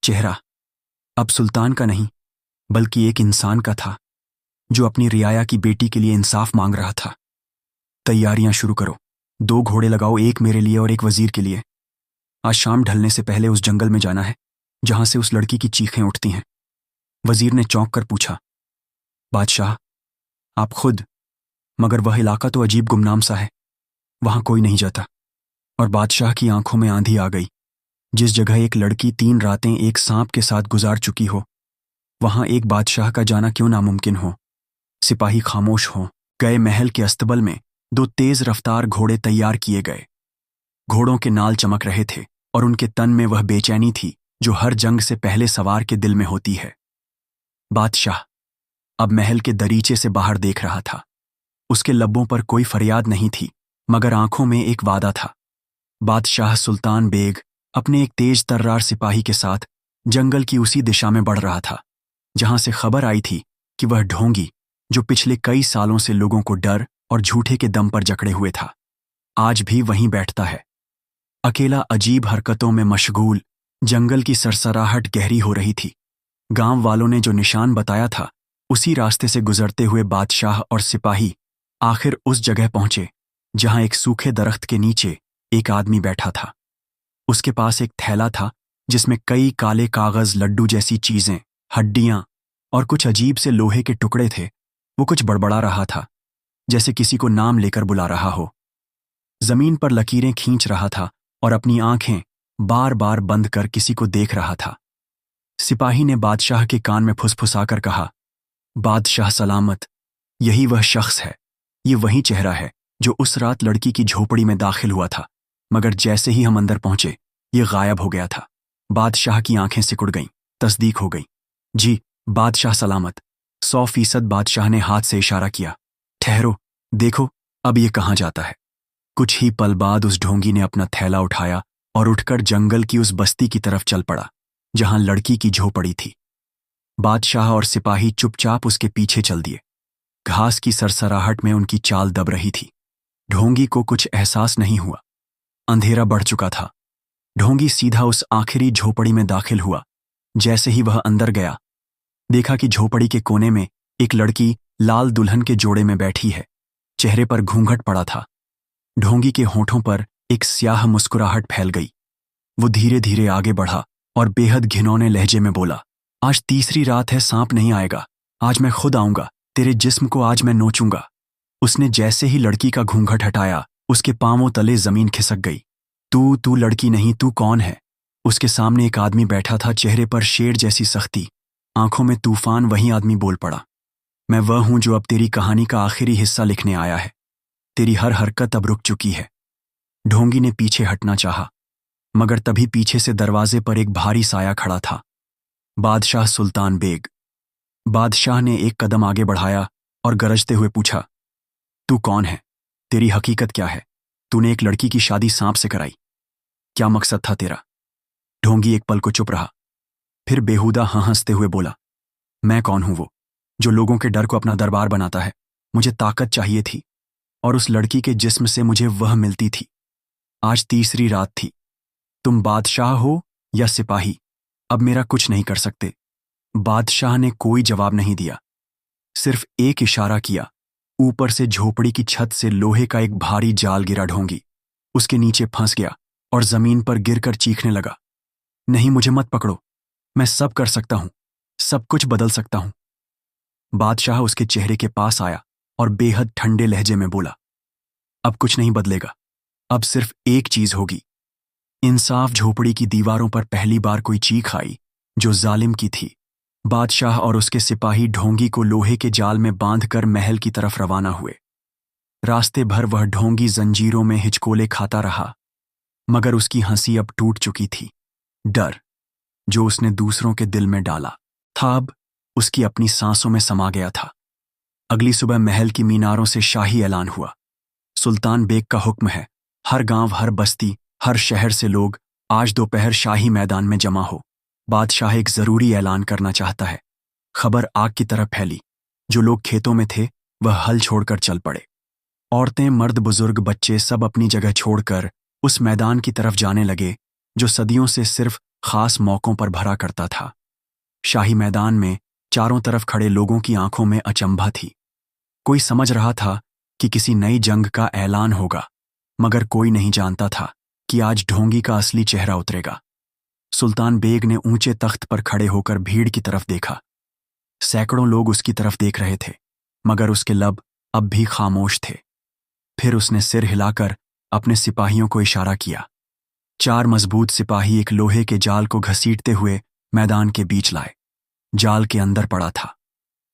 चेहरा अब सुल्तान का नहीं, बल्कि एक इंसान का था जो अपनी रियाया की बेटी के लिए इंसाफ मांग रहा था। तैयारियां शुरू करो। 2 घोड़े लगाओ, एक मेरे लिए और एक वजीर के लिए। आज शाम ढलने से पहले उस जंगल में जाना है जहां से उस लड़की की चीखें उठती हैं। वजीर ने चौंक कर पूछा, बादशाह, आप खुद? मगर वह इलाका तो अजीब गुमनाम सा है, वहां कोई नहीं जाता। और बादशाह की आंखों में आंधी आ गई। जिस जगह एक लड़की 3 रातें एक सांप के साथ गुजार चुकी हो, वहां एक बादशाह का जाना क्यों नामुमकिन हो। सिपाही खामोश हों गए। महल के अस्तबल में 2 तेज रफ्तार घोड़े तैयार किए गए। घोड़ों के नाल चमक रहे थे और उनके तन में वह बेचैनी थी जो हर जंग से पहले सवार के दिल में होती है। बादशाह अब महल के दरीचे से बाहर देख रहा था। उसके लब्बों पर कोई फरियाद नहीं थी, मगर आंखों में एक वादा था। बादशाह सुल्तान बेग अपने एक तेज तर्रार सिपाही के साथ जंगल की उसी दिशा में बढ़ रहा था जहां से खबर आई थी कि वह ढोंगी, जो पिछले कई सालों से लोगों को डर और झूठे के दम पर जकड़े हुए था, आज भी वहीं बैठता है। अकेला, अजीब हरकतों में मशगूल। जंगल की सरसराहट गहरी हो रही थी। गांव वालों ने जो निशान बताया था, उसी रास्ते से गुजरते हुए बादशाह और सिपाही आखिर उस जगह पहुंचे जहां एक सूखे दरख्त के नीचे एक आदमी बैठा था। उसके पास एक थैला था जिसमें कई काले कागज, लड्डू जैसी चीजें, हड्डियां और कुछ अजीब से लोहे के टुकड़े थे। वो कुछ बड़बड़ा रहा था, जैसे किसी को नाम लेकर बुला रहा हो। जमीन पर लकीरें खींच रहा था और अपनी आंखें बार बार बंद कर किसी को देख रहा था। सिपाही ने बादशाह के कान में फुसफुसाकर कहा, बादशाह सलामत, यही वह शख्स है, ये वही चेहरा है जो उस रात लड़की की झोपड़ी में दाखिल हुआ था, मगर जैसे ही हम अंदर पहुंचे ये गायब हो गया था। बादशाह की आंखें सिकुड़ गईं। तस्दीक हो गई। जी, बादशाह सलामत। 100% बादशाह ने हाथ से इशारा किया। ठहरो, देखो अब ये कहाँ जाता है। कुछ ही पल बाद उस ढोंगी ने अपना थैला उठाया और उठकर जंगल की उस बस्ती की तरफ चल पड़ा जहां लड़की की झोपड़ी थी। बादशाह और सिपाही चुपचाप उसके पीछे चल दिए। घास की सरसराहट में उनकी चाल दब रही थी। ढोंगी को कुछ एहसास नहीं हुआ। अंधेरा बढ़ चुका था। ढोंगी सीधा उस आखिरी झोपड़ी में दाखिल हुआ। जैसे ही वह अंदर गया, देखा कि झोपड़ी के कोने में एक लड़की लाल दुल्हन के जोड़े में बैठी है। चेहरे पर घूंघट पड़ा था। ढोंगी के होठों पर एक स्याह मुस्कुराहट फैल गई। वो धीरे धीरे आगे बढ़ा और बेहद घिनौने लहजे में बोला, आज तीसरी रात है, सांप नहीं आएगा। आज मैं खुद आऊंगा, तेरे जिस्म को आज मैं नोचूंगा। उसने जैसे ही लड़की का घूंघट हटाया, उसके पांवों तले जमीन खिसक गई। तू लड़की नहीं, तू कौन है? उसके सामने एक आदमी बैठा था, चेहरे पर शेर जैसी सख्ती, आंखों में तूफान। वही आदमी बोल पड़ा, मैं वह हूं जो अब तेरी कहानी का आखिरी हिस्सा लिखने आया है। तेरी हर हरकत अब रुक चुकी है। ढोंगी ने पीछे हटना चाहा, मगर तभी पीछे से दरवाजे पर एक भारी साया खड़ा था। बादशाह सुल्तान बेग। बादशाह ने एक कदम आगे बढ़ाया और गरजते हुए पूछा, तू कौन है? तेरी हकीकत क्या है? तूने एक लड़की की शादी सांप से कराई। क्या मकसद था तेरा? ढोंगी एक पल को चुप रहा, फिर बेहुदा हंसते हुए बोला, मैं कौन हूं वो जो लोगों के डर को अपना दरबार बनाता है? मुझे ताकत चाहिए थी और उस लड़की के जिस्म से मुझे वह मिलती थी। आज तीसरी रात थी। तुम बादशाह हो या सिपाही, अब मेरा कुछ नहीं कर सकते। बादशाह ने कोई जवाब नहीं दिया, सिर्फ एक इशारा किया। ऊपर से झोपड़ी की छत से लोहे का एक भारी जाल गिरा। ढोंगी उसके नीचे फंस गया और जमीन पर गिरकर चीखने लगा, नहीं, मुझे मत पकड़ो, मैं सब कर सकता हूं, सब कुछ बदल सकता हूं। बादशाह उसके चेहरे के पास आया और बेहद ठंडे लहजे में बोला, अब कुछ नहीं बदलेगा, अब सिर्फ एक चीज होगी। इंसाफ। झोपड़ी की दीवारों पर पहली बार कोई चीख आई जो जालिम की थी। बादशाह और उसके सिपाही ढोंगी को लोहे के जाल में बांधकर महल की तरफ रवाना हुए। रास्ते भर वह ढोंगी जंजीरों में हिचकोले खाता रहा, मगर उसकी हंसी अब टूट चुकी थी। डर जो उसने दूसरों के दिल में डाला था अब उसकी अपनी सांसों में समा गया था। अगली सुबह महल की मीनारों से शाही ऐलान हुआ, सुल्तान बेग का हुक्म है, हर गांव, हर बस्ती, हर शहर से लोग आज दोपहर शाही मैदान में जमा हो। बादशाह एक जरूरी ऐलान करना चाहता है। खबर आग की तरह फैली। जो लोग खेतों में थे वह हल छोड़कर चल पड़े। औरतें, मर्द, बुजुर्ग, बच्चे सब अपनी जगह छोड़कर उस मैदान की तरफ जाने लगे जो सदियों से सिर्फ खास मौकों पर भरा करता था। शाही मैदान में चारों तरफ खड़े लोगों की आंखों में अचंभा थी। कोई समझ रहा था कि किसी नई जंग का ऐलान होगा, मगर कोई नहीं जानता था कि आज ढोंगी का असली चेहरा उतरेगा। सुल्तान बेग ने ऊंचे तख्त पर खड़े होकर भीड़ की तरफ देखा। सैकड़ों लोग उसकी तरफ देख रहे थे, मगर उसके लब अब भी खामोश थे। फिर उसने सिर हिलाकर अपने सिपाहियों को इशारा किया। 4 मजबूत सिपाही एक लोहे के जाल को घसीटते हुए मैदान के बीच लाए। जाल के अंदर पड़ा था।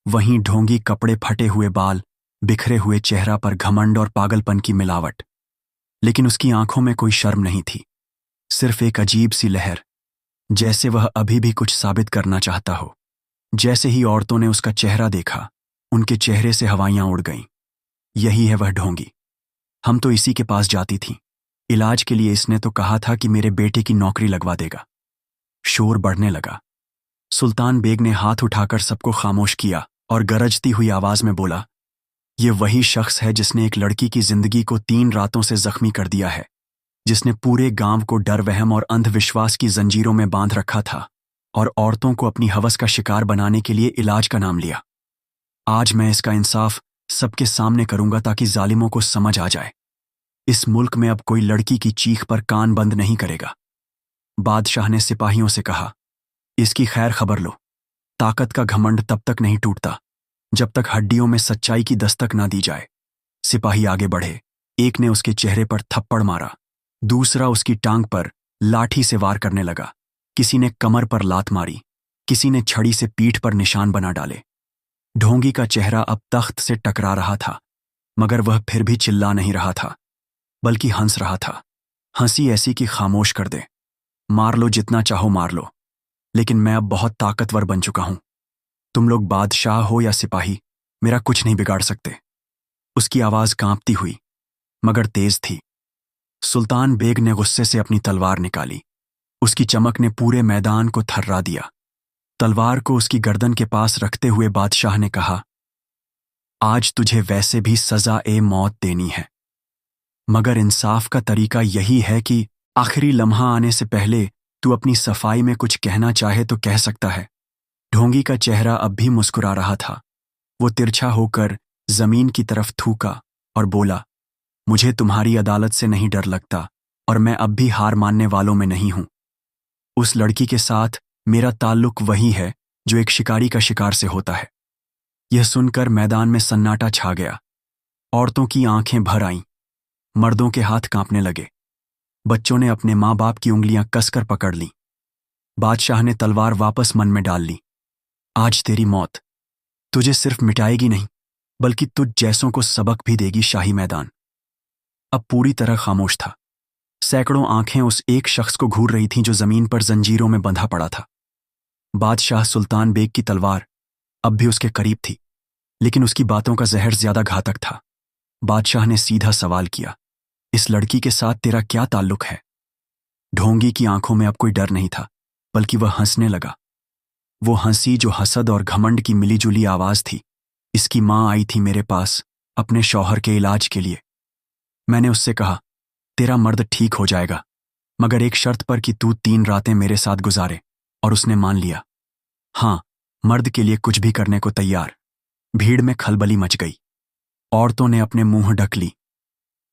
वहीं ढोंगी, कपड़े फटे हुए बाल, बिखरे हुए चेहरा पर घमंड और पागलपन की मिलावट। लेकिन उसकी आंखों में कोई शर्म नहीं थी, सिर्फ एक अजीब सी लहर, जैसे वह अभी भी कुछ साबित करना चाहता हो। जैसे ही औरतों ने उसका चेहरा देखा, उनके चेहरे से हवाइयां उड़ गईं। यही है वह ढोंगी, हम तो इसी के पास जाती थीं। इलाज के लिए इसने तो कहा था कि मेरे बेटे की नौकरी लगवा देगा। शोर बढ़ने लगा। सुल्तान बेग ने हाथ उठाकर सबको खामोश किया और गरजती हुई आवाज में बोला, ये वही शख्स है जिसने एक लड़की की जिंदगी को 3 रातों से जख्मी कर दिया है, जिसने पूरे गांव को डर, वहम और अंधविश्वास की जंजीरों में बांध रखा था और औरतों को अपनी हवस का शिकार बनाने के लिए इलाज का नाम लिया। आज मैं इसका इंसाफ सबके सामने करूंगा ताकि जालिमों को समझ आ जाए, इस मुल्क में अब कोई लड़की की चीख पर कान बंद नहीं करेगा। बादशाह ने सिपाहियों से कहा, इसकी खैर खबर लो। ताकत का घमंड तब तक नहीं टूटता जब तक हड्डियों में सच्चाई की दस्तक ना दी जाए। सिपाही आगे बढ़े। एक ने उसके चेहरे पर थप्पड़ मारा, दूसरा उसकी टांग पर लाठी से वार करने लगा। किसी ने कमर पर लात मारी, किसी ने छड़ी से पीठ पर निशान बना डाले। ढोंगी का चेहरा अब तख्त से टकरा रहा था, मगर वह फिर भी चिल्ला नहीं रहा था, बल्कि हंस रहा था। हंसी ऐसी कि खामोश कर दे। मार लो, जितना चाहो मार लो, लेकिन मैं अब बहुत ताकतवर बन चुका हूं। तुम लोग बादशाह हो या सिपाही, मेरा कुछ नहीं बिगाड़ सकते। उसकी आवाज कांपती हुई मगर तेज थी। सुल्तान बेग ने गुस्से से अपनी तलवार निकाली। उसकी चमक ने पूरे मैदान को थर्रा दिया। तलवार को उसकी गर्दन के पास रखते हुए बादशाह ने कहा, आज तुझे वैसे भी सजा-ए-मौत देनी है, मगर इंसाफ का तरीका यही है कि आखिरी लम्हा आने से पहले तू अपनी सफाई में कुछ कहना चाहे तो कह सकता है। ढोंगी का चेहरा अब भी मुस्कुरा रहा था। वो तिरछा होकर जमीन की तरफ थूका और बोला, मुझे तुम्हारी अदालत से नहीं डर लगता और मैं अब भी हार मानने वालों में नहीं हूं। उस लड़की के साथ मेरा ताल्लुक वही है जो एक शिकारी का शिकार से होता है। यह सुनकर मैदान में सन्नाटा छा गया। औरतों की आंखें भर आईं, मर्दों के हाथ कांपने लगे, बच्चों ने अपने माँ बाप की उंगलियां कसकर पकड़ लीं। बादशाह ने तलवार वापस मन में डाल ली। आज तेरी मौत, तुझे सिर्फ मिटाएगी नहीं, बल्कि तुझ जैसों को सबक भी देगी। शाही मैदान अब पूरी तरह खामोश था। सैकड़ों आंखें उस एक शख्स को घूर रही थीं जो जमीन पर जंजीरों में बंधा पड़ा था। बादशाह सुल्तान बेग की तलवार अब भी उसके करीब थी, लेकिन उसकी बातों का जहर ज्यादा घातक था। बादशाह ने सीधा सवाल किया, इस लड़की के साथ तेरा क्या ताल्लुक है? ढोंगी की आंखों में अब कोई डर नहीं था, बल्कि वह हंसने लगा। वो हंसी जो हसद और घमंड की मिलीजुली आवाज थी। इसकी मां आई थी मेरे पास अपने शौहर के इलाज के लिए। मैंने उससे कहा, तेरा मर्द ठीक हो जाएगा, मगर एक शर्त पर कि तू 3 रातें मेरे साथ गुजारे। और उसने मान लिया। हाँ, मर्द के लिए कुछ भी करने को तैयार। भीड़ में खलबली मच गई। औरतों ने अपने मुंह ढक ली,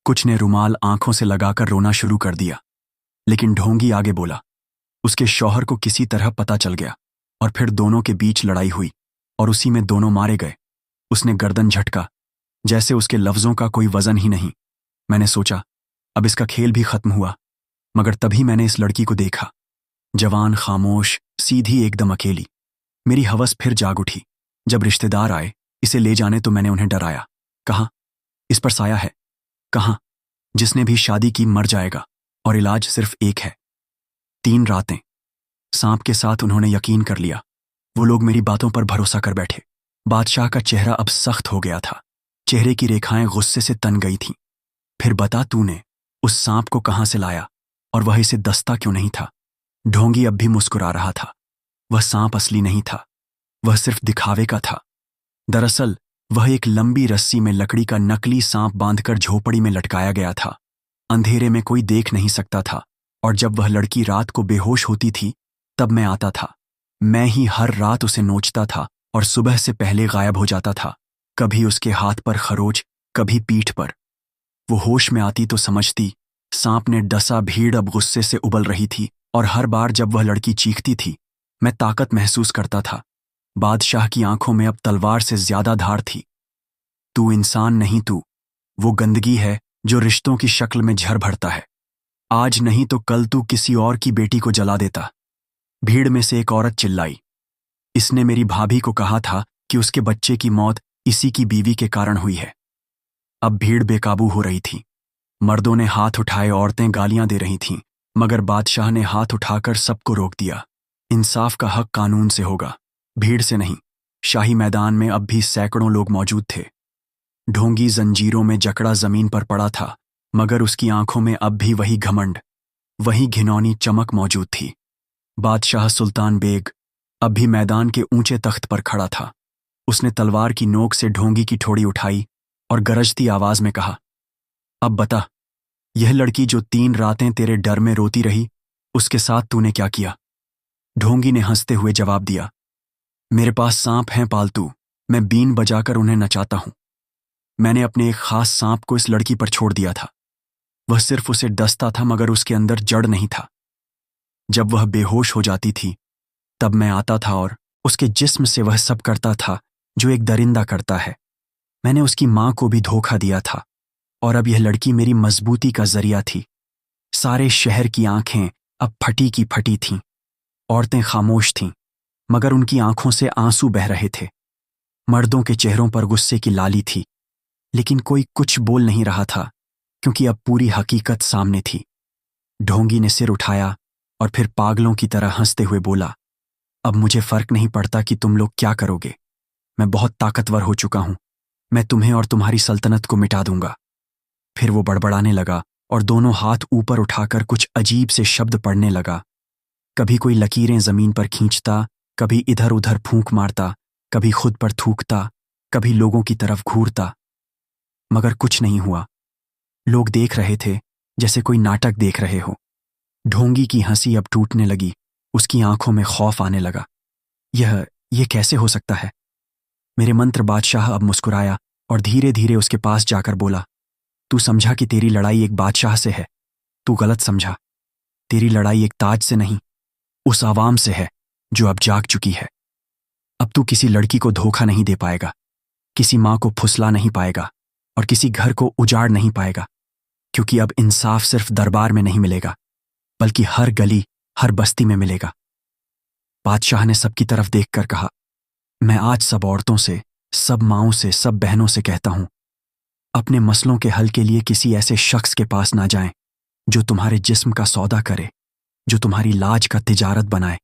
कुछ ने रुमाल आंखों से लगाकर रोना शुरू कर दिया। लेकिन ढोंगी आगे बोला। उसके शौहर को किसी तरह पता चल गया और फिर दोनों के बीच लड़ाई हुई और उसी में दोनों मारे गए। उसने गर्दन झटका, जैसे उसके लफ्जों का कोई वजन ही नहीं। मैंने सोचा अब इसका खेल भी खत्म हुआ, मगर तभी मैंने इस लड़की को देखा। जवान, खामोश, सीधी, एकदम अकेली। मेरी हवस फिर जाग उठी। जब रिश्तेदार आए इसे ले जाने तो मैंने उन्हें डराया। कहा, इस पर साया है। कहा, जिसने भी शादी की मर जाएगा और इलाज सिर्फ एक है। 3 रातें। सांप के साथ उन्होंने यकीन कर लिया। वो लोग मेरी बातों पर भरोसा कर बैठे। बादशाह का चेहरा अब सख्त हो गया था। चेहरे की रेखाएं गुस्से से तन गई थीं। फिर बता, तूने उस सांप को कहां से लाया और वह इसे दस्ता क्यों नहीं था? ढोंगी अब भी मुस्कुरा रहा था। वह सांप असली नहीं था, वह सिर्फ दिखावे का था। दरअसल वह एक लंबी रस्सी में लकड़ी का नकली सांप बांधकर झोपड़ी में लटकाया गया था। अंधेरे में कोई देख नहीं सकता था, और जब वह लड़की रात को बेहोश होती थी तब मैं आता था। मैं ही हर रात उसे नोचता था और सुबह से पहले गायब हो जाता था। कभी उसके हाथ पर खरोच, कभी पीठ पर। वो होश में आती तो समझती सांप ने डसा। भीड़ अब गुस्से से उबल रही थी, और हर बार जब वह लड़की चीखती थी मैं ताकत महसूस करता था। बादशाह की आंखों में अब तलवार से ज्यादा धार थी। तू इंसान नहीं, तू वो गंदगी है जो रिश्तों की शक्ल में झर भरता है। आज नहीं तो कल तू किसी और की बेटी को जला देता। भीड़ में से एक औरत चिल्लाई, इसने मेरी भाभी को कहा था कि उसके बच्चे की मौत इसी की बीवी के कारण हुई है। अब भीड़ बेकाबू हो रही थी। मर्दों ने हाथ उठाए, औरतें गालियां दे रही थीं, मगर बादशाह ने हाथ उठाकर सबको रोक दिया। इंसाफ का हक कानून से होगा, भीड़ से नहीं। शाही मैदान में अब भी सैकड़ों लोग मौजूद थे। ढोंगी जंजीरों में जकड़ा जमीन पर पड़ा था, मगर उसकी आंखों में अब भी वही घमंड, वही घिनौनी चमक मौजूद थी। बादशाह सुल्तान बेग अब भी मैदान के ऊंचे तख्त पर खड़ा था। उसने तलवार की नोक से ढोंगी की ठोड़ी उठाई और गरजती आवाज में कहा, अब बता, यह लड़की जो 3 रातें तेरे डर में रोती रही, उसके साथ तूने क्या किया? ढोंगी ने हंसते हुए जवाब दिया, मेरे पास सांप हैं पालतू, मैं बीन बजाकर उन्हें नचाता हूं। मैंने अपने एक खास सांप को इस लड़की पर छोड़ दिया था। वह सिर्फ उसे डसता था, मगर उसके अंदर जड़ नहीं था। जब वह बेहोश हो जाती थी तब मैं आता था और उसके जिस्म से वह सब करता था जो एक दरिंदा करता है। मैंने उसकी मां को भी धोखा दिया था, और अब यह लड़की मेरी मजबूती का जरिया थी। सारे शहर की आंखें अब फटी की फटी थीं। औरतें खामोश थीं, मगर उनकी आंखों से आंसू बह रहे थे। मर्दों के चेहरों पर गुस्से की लाली थी, लेकिन कोई कुछ बोल नहीं रहा था, क्योंकि अब पूरी हकीकत सामने थी। ढोंगी ने सिर उठाया और फिर पागलों की तरह हंसते हुए बोला, अब मुझे फर्क नहीं पड़ता कि तुम लोग क्या करोगे। मैं बहुत ताकतवर हो चुका हूं। मैं तुम्हें और तुम्हारी सल्तनत को मिटा दूंगा। फिर वो बड़बड़ाने लगा और दोनों हाथ ऊपर उठाकर कुछ अजीब से शब्द पढ़ने लगा। कभी कोई लकीरें जमीन पर खींचता, कभी इधर उधर फूंक मारता, कभी खुद पर थूकता, कभी लोगों की तरफ घूरता, मगर कुछ नहीं हुआ। लोग देख रहे थे जैसे कोई नाटक देख रहे हो। ढोंगी की हंसी अब टूटने लगी, उसकी आंखों में खौफ आने लगा। यह कैसे हो सकता है? मेरे मंत्र बादशाह अब मुस्कुराया और धीरे धीरे उसके पास जाकर बोला, तू समझा कि तेरी लड़ाई एक बादशाह से है। तू गलत समझा। तेरी लड़ाई एक ताज से नहीं, उस आवाम से है जो अब जाग चुकी है। अब तू किसी लड़की को धोखा नहीं दे पाएगा, किसी मां को फुसला नहीं पाएगा, और किसी घर को उजाड़ नहीं पाएगा, क्योंकि अब इंसाफ सिर्फ दरबार में नहीं मिलेगा, बल्कि हर गली, हर बस्ती में मिलेगा। बादशाह ने सबकी तरफ देखकर कहा, मैं आज सब औरतों से सब माँओं से, सब बहनों से कहता हूं, अपने मसलों के हल के लिए किसी ऐसे शख्स के पास ना जाएं जो तुम्हारे जिस्म का सौदा करे, जो तुम्हारी लाज का तिजारत बनाए।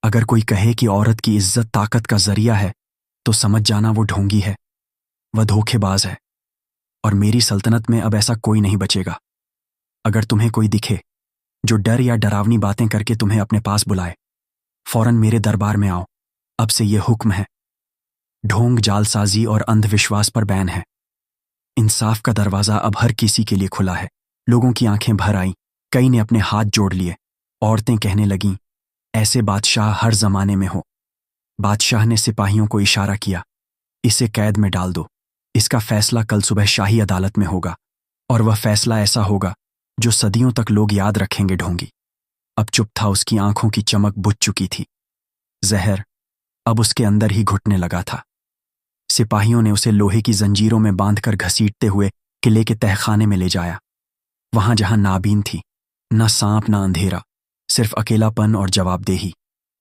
अगर कोई कहे कि औरत की इज्जत ताकत का जरिया है, तो समझ जाना वो ढोंगी है, वह धोखेबाज है, और मेरी सल्तनत में अब ऐसा कोई नहीं बचेगा। अगर तुम्हें कोई दिखे जो डर या डरावनी बातें करके तुम्हें अपने पास बुलाए, फौरन मेरे दरबार में आओ। अब से ये हुक्म है। ढोंग, जालसाजी और अंधविश्वास पर बैन है। इंसाफ का दरवाजा अब हर किसी के लिए खुला है। लोगों की आंखें भर आईं, कई ने अपने हाथ जोड़ लिए। औरतें कहने लगीं, ऐसे बादशाह हर जमाने में हो। बादशाह ने सिपाहियों को इशारा किया, इसे कैद में डाल दो। इसका फैसला कल सुबह शाही अदालत में होगा, और वह फैसला ऐसा होगा जो सदियों तक लोग याद रखेंगे। ढोंगी अब चुप था, उसकी आंखों की चमक बुझ चुकी थी। जहर अब उसके अंदर ही घुटने लगा था। सिपाहियों ने उसे लोहे की जंजीरों में बांधकर घसीटते हुए किले के तहखाने में ले जाया। वहां जहां नाबीन थी, न सांप न अंधेरा, सिर्फ अकेलापन और जवाबदेही।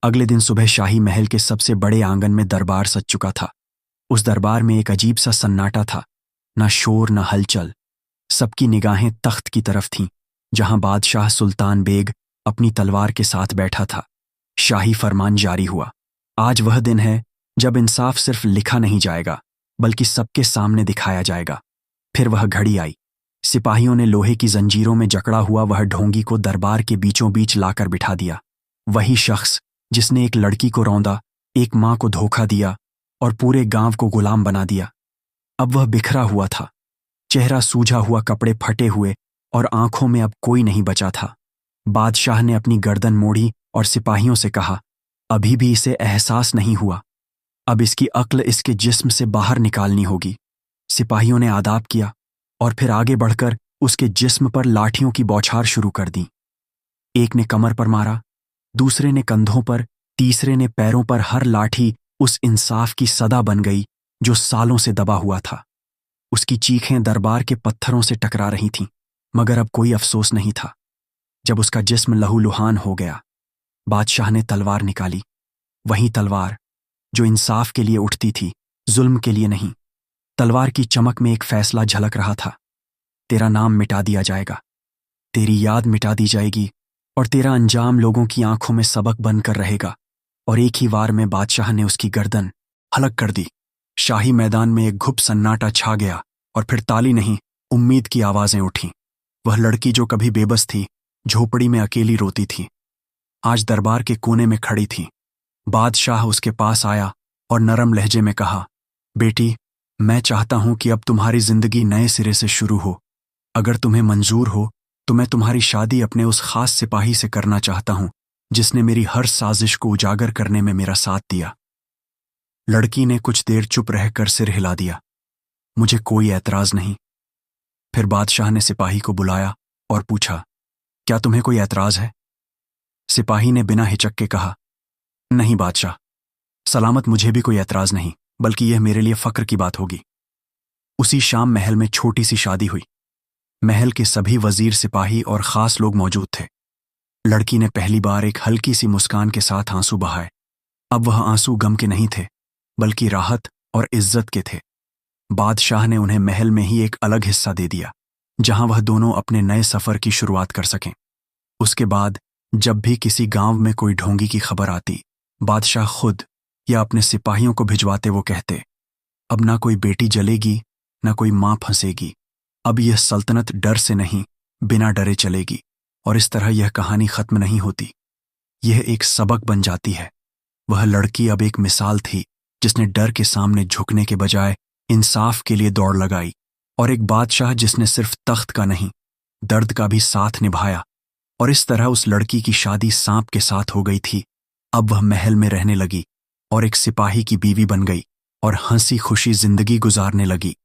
अगले दिन सुबह शाही महल के सबसे बड़े आंगन में दरबार सज चुका था। उस दरबार में एक अजीब सा सन्नाटा था, न शोर न हलचल। सबकी निगाहें तख्त की तरफ थीं, जहां बादशाह सुल्तान बेग अपनी तलवार के साथ बैठा था। शाही फरमान जारी हुआ। आज वह दिन है जब इंसाफ सिर्फ लिखा नहीं जाएगा, बल्कि सबके सामने दिखाया जाएगा। फिर वह घड़ी आई। सिपाहियों ने लोहे की जंजीरों में जकड़ा हुआ वह ढोंगी को दरबार के बीचों बीच लाकर बिठा दिया। वही शख्स जिसने एक लड़की को रौंदा, एक मां को धोखा दिया और पूरे गांव को गुलाम बना दिया। अब वह बिखरा हुआ था, चेहरा सूझा हुआ, कपड़े फटे हुए, और आंखों में अब कोई नहीं बचा था। बादशाह ने अपनी गर्दन मोड़ी और सिपाहियों से कहा, अभी भी इसे एहसास नहीं हुआ। अब इसकी अक्ल इसके जिस्म से बाहर निकालनी होगी। सिपाहियों ने आदाब किया और फिर आगे बढ़कर उसके जिस्म पर लाठियों की बौछार शुरू कर दी। एक ने कमर पर मारा, दूसरे ने कंधों पर, तीसरे ने पैरों पर। हर लाठी उस इंसाफ की सदा बन गई जो सालों से दबा हुआ था। उसकी चीखें दरबार के पत्थरों से टकरा रही थीं, मगर अब कोई अफसोस नहीं था। जब उसका जिस्म लहूलुहान हो गया, बादशाह ने तलवार निकाली। वही तलवार जो इंसाफ के लिए उठती थी, जुल्म के लिए नहीं। तलवार की चमक में एक फैसला झलक रहा था। तेरा नाम मिटा दिया जाएगा, तेरी याद मिटा दी जाएगी, और तेरा अंजाम लोगों की आंखों में सबक बनकर रहेगा। और एक ही वार में बादशाह ने उसकी गर्दन हलक कर दी। शाही मैदान में एक घुप सन्नाटा छा गया, और फिर ताली नहीं, उम्मीद की आवाजें उठीं। वह लड़की जो कभी बेबस थी, झोपड़ी में अकेली रोती थी, आज दरबार के कोने में खड़ी थी। बादशाह उसके पास आया और नरम लहजे में कहा, बेटी, मैं चाहता हूं कि अब तुम्हारी जिंदगी नए सिरे से शुरू हो। अगर तुम्हें मंजूर हो तो मैं तुम्हारी शादी अपने उस खास सिपाही से करना चाहता हूं जिसने मेरी हर साजिश को उजागर करने में मेरा साथ दिया। लड़की ने कुछ देर चुप रहकर सिर हिला दिया, मुझे कोई ऐतराज नहीं। फिर बादशाह ने सिपाही को बुलाया और पूछा, क्या तुम्हें कोई ऐतराज है? सिपाही ने बिना हिचक के कहा, नहीं बादशाह, सलामत, मुझे भी कोई ऐतराज नहीं, बल्कि यह मेरे लिए फक्र की बात होगी। उसी शाम महल में छोटी सी शादी हुई। महल के सभी वजीर, सिपाही और खास लोग मौजूद थे। लड़की ने पहली बार एक हल्की सी मुस्कान के साथ आंसू बहाए। अब वह आंसू गम के नहीं थे, बल्कि राहत और इज्जत के थे। बादशाह ने उन्हें महल में ही एक अलग हिस्सा दे दिया, जहां वह दोनों अपने नए सफर की शुरुआत कर सकें। उसके बाद जब भी किसी गांव में कोई ढोंगी की खबर आती, बादशाह खुद या अपने सिपाहियों को भिजवाते। वो कहते, अब ना कोई बेटी जलेगी, ना कोई मां फंसेगी। अब यह सल्तनत डर से नहीं, बिना डरे चलेगी। और इस तरह यह कहानी खत्म नहीं होती, यह एक सबक बन जाती है। वह लड़की अब एक मिसाल थी जिसने डर के सामने झुकने के बजाय इंसाफ के लिए दौड़ लगाई, और एक बादशाह जिसने सिर्फ तख्त का नहीं, दर्द का भी साथ निभाया। और इस तरह उस लड़की की शादी सांप के साथ हो गई थी। अब वह महल में रहने लगी और एक सिपाही की बीवी बन गई और हंसी खुशी जिंदगी गुजारने लगी।